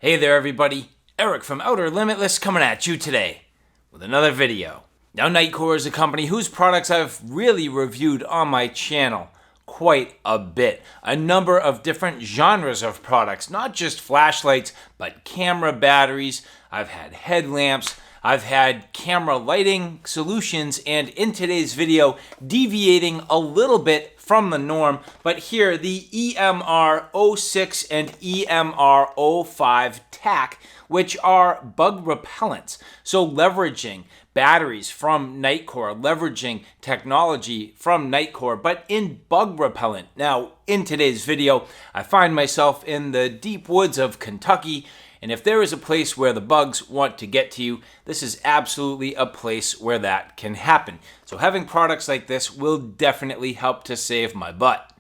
Hey there everybody, Eric from Outer Limitless coming at you today with another video. Now Nightcore is a company whose products I've really reviewed on my channel quite a bit. A number of different genres of products, not just flashlights, but camera batteries. I've had headlamps, I've had camera lighting solutions, and in today's video, deviating a little bit from the norm, but here the EMR06 and EMR05 TAC, which are bug repellents. So leveraging batteries from Nightcore, leveraging technology from Nightcore, but in bug repellent. Now, in today's video, I find myself in the deep woods of Kentucky, and if there is a place where the bugs want to get to you, this is absolutely a place where that can happen. So having products like this will definitely help to save my butt.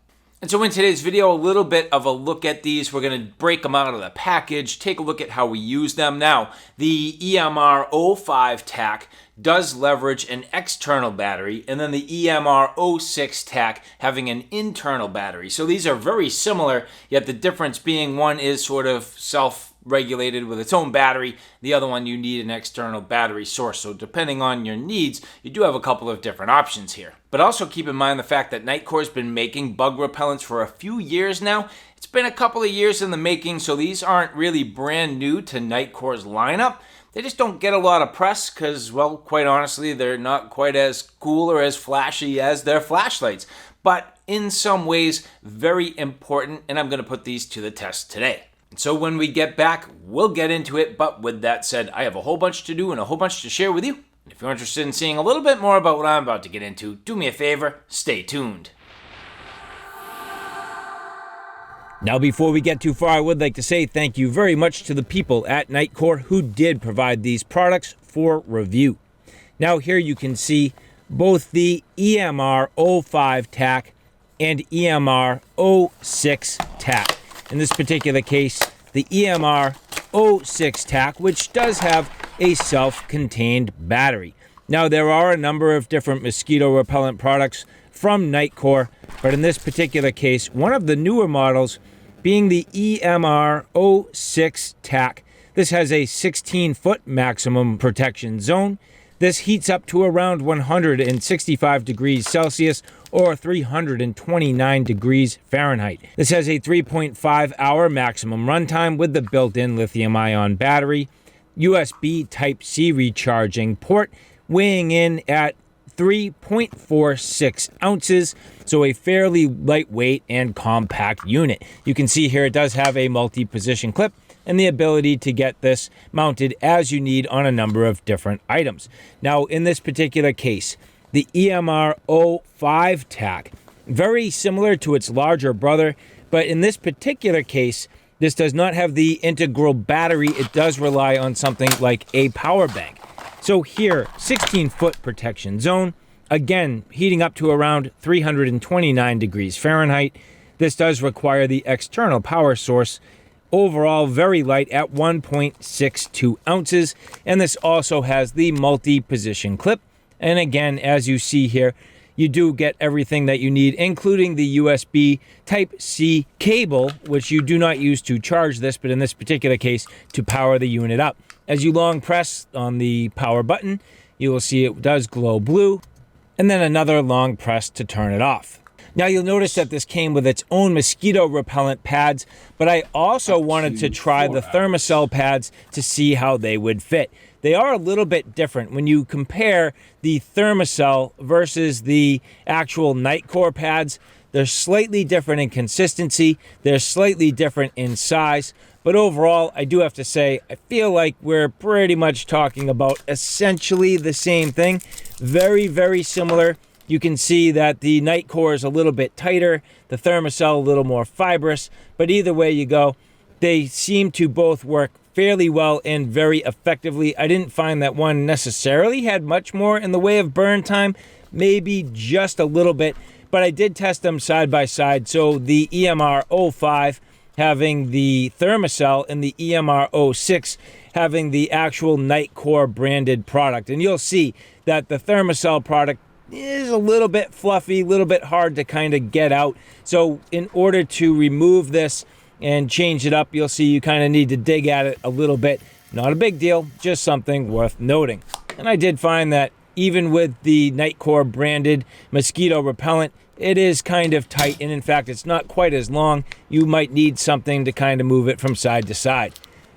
And so in today's video, a little bit of a look at these. We're going to break them out of the package, take a look at how we use them. Now, the EMR05 TAC does leverage an external battery, and then the EMR06 TAC having an internal battery. So these are very similar, yet the difference being one is sort of self-regulated with its own battery. The other one, you need an external battery source. So depending on your needs, you do have a couple of different options here. But also keep in mind the fact that Nightcore's been making bug repellents for a few years now. It's been a couple of years in the making, so these aren't really brand new to Nightcore's lineup. They just don't get a lot of press because, well, quite honestly, they're not quite as cool or as flashy as their flashlights. But in some ways, very important, and I'm going to put these to the test today. So when we get back, we'll get into it. But with that said, I have a whole bunch to do and a whole bunch to share with you. If you're interested in seeing a little bit more about what I'm about to get into, do me a favor, stay tuned. Now, before we get too far, I would like to say thank you very much to the people at Nightcore who did provide these products for review. Now, here you can see both the EMR05 TAC and EMR06 TAC. In this particular case, the EMR06 TAC, which does have a self-contained battery. Now, there are a number of different mosquito repellent products from Nightcore, but in this particular case, one of the newer models being the EMR06 TAC. This has a 16-foot maximum protection zone. This heats up to around 165 degrees Celsius or 329 degrees Fahrenheit. This has a 3.5-hour maximum runtime with the built-in lithium-ion battery, USB Type-C recharging port, weighing in at 3.46 ounces, so a fairly lightweight and compact unit. You can see here it does have a multi-position clip and the ability to get this mounted as you need on a number of different items. Now, in this particular case, the EMR05 TAC, very similar to its larger brother, but in this particular case, this does not have the integral battery. It does rely on something like a power bank. So here, 16-foot protection zone, again, heating up to around 329 degrees Fahrenheit. This does require the external power source. Overall, very light at 1.62 ounces. And this also has the multi-position clip. And again, as you see here, you do get everything that you need, including the USB Type-C cable, which you do not use to charge this, but in this particular case, to power the unit up. As you long press on the power button, you will see it does glow blue, and then another long press to turn it off. Now, you'll notice that this came with its own mosquito repellent pads, but I also wanted to try the Thermacell pads to see how they would fit. They are a little bit different when you compare the Thermacell versus the actual Nightcore pads. They're slightly different in consistency, they're slightly different in size, but overall, I do have to say, I feel like we're pretty much talking about essentially the same thing. Very, very similar. You can see that the Nightcore is a little bit tighter, the Thermacell a little more fibrous, but either way you go, they seem to both work fairly well and very effectively. I didn't find that one necessarily had much more in the way of burn time, maybe just a little bit, but I did test them side by side. So the EMR05 having the Thermacell and the EMR06 having the actual Nightcore branded product. And you'll see that the Thermacell product is a little bit fluffy, a little bit hard to kind of get out. So in order to remove this, and change it up, you'll see you kind of need to dig at it a little bit. Not a big deal, just something worth noting. And I did find that even with the Nightcore branded mosquito repellent, it is kind of tight, and in fact, it's not quite as long. You might need something to kind of move it from side to side.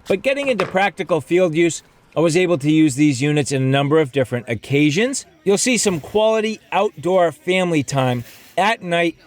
But getting into practical field use, I was able to use these units in a number of different occasions. You'll see some quality outdoor family time at night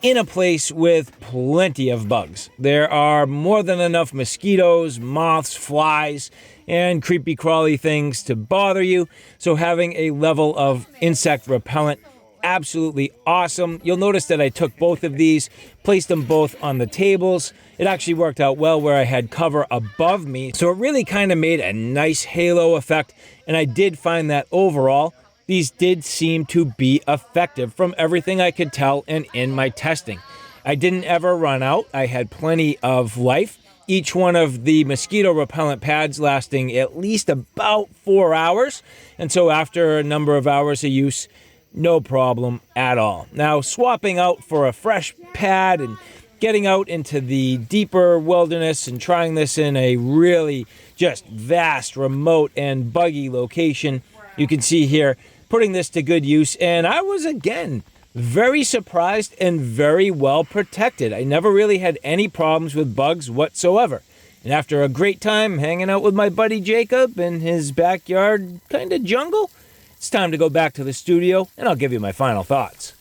in a place with plenty of bugs. There are more than enough mosquitoes, moths, flies, and creepy crawly things to bother you. So having a level of insect repellent, absolutely awesome. You'll notice that I took both of these, placed them both on the tables. It actually worked out well where I had cover above me. So it really kind of made a nice halo effect. And I did find that overall, these did seem to be effective from everything I could tell and in my testing. I didn't ever run out. I had plenty of life. Each one of the mosquito repellent pads lasting at least about 4 hours. And so after a number of hours of use, no problem at all. Now, swapping out for a fresh pad and getting out into the deeper wilderness and trying this in a really just vast, remote, and buggy location, you can see here, putting this to good use, and I was, again, very surprised and very well protected. I never really had any problems with bugs whatsoever. And after a great time hanging out with my buddy Jacob in his backyard kind of jungle, it's time to go back to the studio, and I'll give you my final thoughts.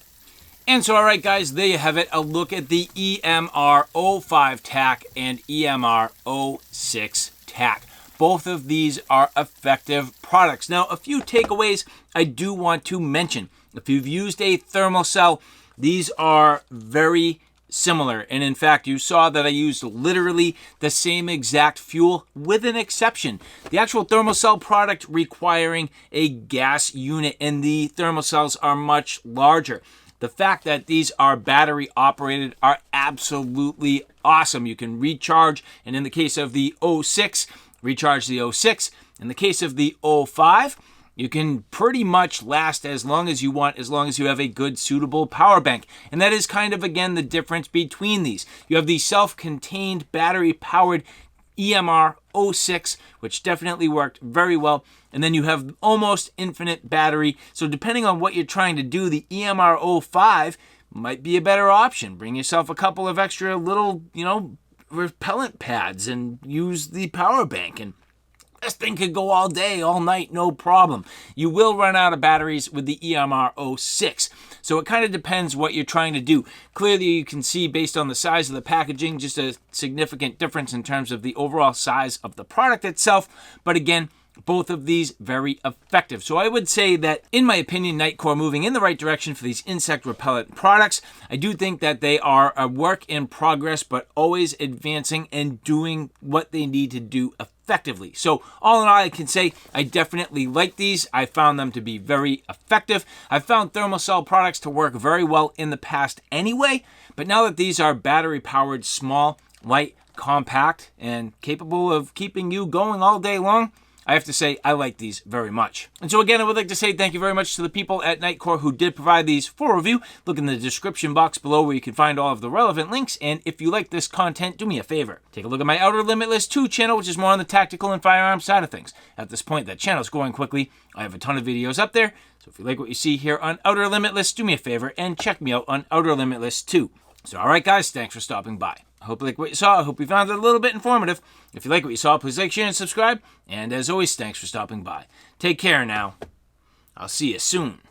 And so, all right, guys, there you have it. A look at the EMR05 TAC and EMR06 TAC. Both of these are effective products. Now, a few takeaways I do want to mention. If you've used a Thermacell, these are very similar. And in fact, you saw that I used literally the same exact fuel with an exception. The actual Thermacell product requiring a gas unit, and the Thermacells are much larger. The fact that these are battery operated are absolutely awesome. You can recharge, and in the case of the 06, recharge the 06. In the case of the 05, you can pretty much last as long as you want, as long as you have a good, suitable power bank. And that is kind of, again, the difference between these. You have the self-contained battery-powered EMR06, which definitely worked very well. And then you have almost infinite battery. So depending on what you're trying to do, the EMR05 might be a better option. Bring yourself a couple of extra little, repellent pads and use the power bank, and this thing could go all day, all night, no problem. You will run out of batteries with the EMR06. So it kind of depends what you're trying to do. Clearly, you can see based on the size of the packaging, just a significant difference in terms of the overall size of the product itself. But again, both of these very effective. So I would say that, in my opinion, Nightcore moving in the right direction for these insect repellent products. I do think that they are a work in progress, but always advancing and doing what they need to do effectively. So all in all, I can say I definitely like these. I found them to be very effective. I found Thermacell products to work very well in the past anyway, but now that these are battery powered, small, light, compact, and capable of keeping you going all day long, I have to say I like these very much. And so again, I would like to say thank you very much to the people at Nightcore who did provide these for review. Look in the description box below where you can find all of the relevant links. And if you like this content, do me a favor. Take a look at my Outer Limitless 2 channel, which is more on the tactical and firearm side of things. At this point, that channel is growing quickly. I have a ton of videos up there. So if you like what you see here on Outer Limitless, do me a favor and check me out on Outer Limitless 2. So all right, guys, thanks for stopping by. I hope you like what you saw. I hope you found it a little bit informative. If you like what you saw, please like, share, and subscribe. And as always, thanks for stopping by. Take care now. I'll see you soon.